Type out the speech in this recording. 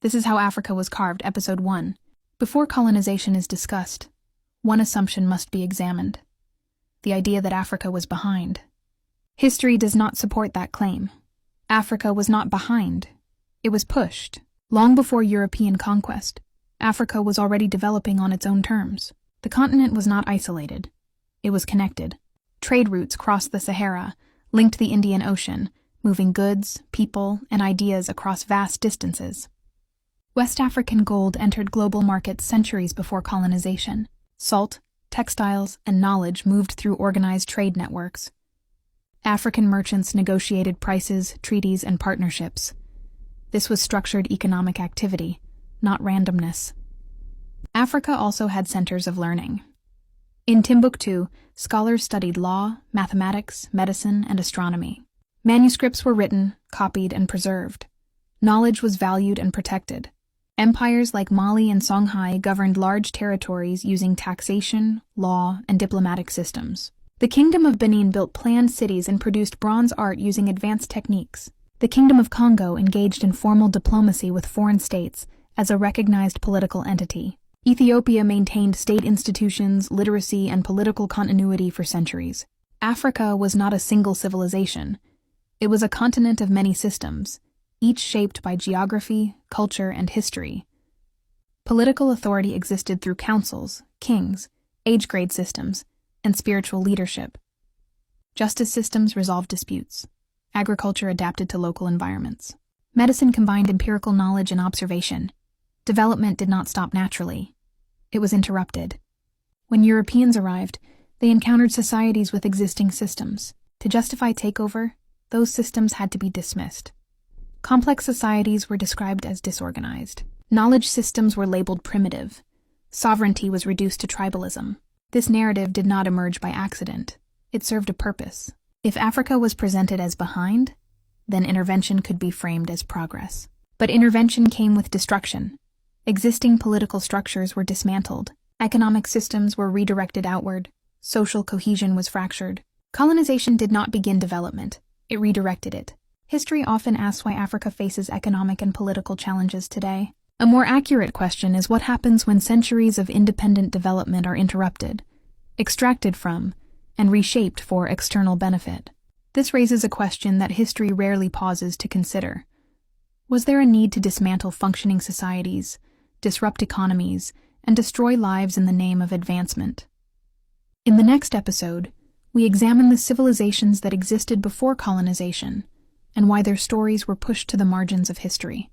This is how Africa was carved, Episode 1. Before colonization is discussed, one assumption must be examined: the idea that Africa was behind. History does not support that claim. Africa was not behind. It was pushed. Long before European conquest, Africa was already developing on its own terms. The continent was not isolated. It was connected. Trade routes crossed the Sahara, linked the Indian Ocean, moving goods, people, and ideas across vast distances. West African gold entered global markets centuries before colonization. Salt, textiles, and knowledge moved through organized trade networks. African merchants negotiated prices, treaties, and partnerships. This was structured economic activity, not randomness. Africa also had centers of learning. In Timbuktu, scholars studied law, mathematics, medicine, and astronomy. Manuscripts were written, copied, and preserved. Knowledge was valued and protected. Empires like Mali and Songhai governed large territories using taxation, law, and diplomatic systems. The Kingdom of Benin built planned cities and produced bronze art using advanced techniques. The Kingdom of Congo engaged in formal diplomacy with foreign states as a recognized political entity. Ethiopia maintained state institutions, literacy, and political continuity for centuries. Africa was not a single civilization. It was a continent of many systems, each shaped by geography, culture, and history. Political authority existed through councils, kings, age-grade systems, and spiritual leadership. Justice systems resolved disputes. Agriculture adapted to local environments. Medicine combined empirical knowledge and observation. Development did not stop naturally. It was interrupted. When Europeans arrived, they encountered societies with existing systems. To justify takeover, those systems had to be dismissed. Complex societies were described as disorganized. Knowledge systems were labeled primitive. Sovereignty was reduced to tribalism. This narrative did not emerge by accident. It served a purpose. If Africa was presented as behind, then intervention could be framed as progress. But intervention came with destruction. Existing political structures were dismantled. Economic systems were redirected outward. Social cohesion was fractured. Colonization did not begin development. It redirected it. History often asks why Africa faces economic and political challenges today. A more accurate question is what happens when centuries of independent development are interrupted, extracted from, and reshaped for external benefit. This raises a question that history rarely pauses to consider. Was there a need to dismantle functioning societies, disrupt economies, and destroy lives in the name of advancement? In the next episode, we examine the civilizations that existed before colonization and why their stories were pushed to the margins of history.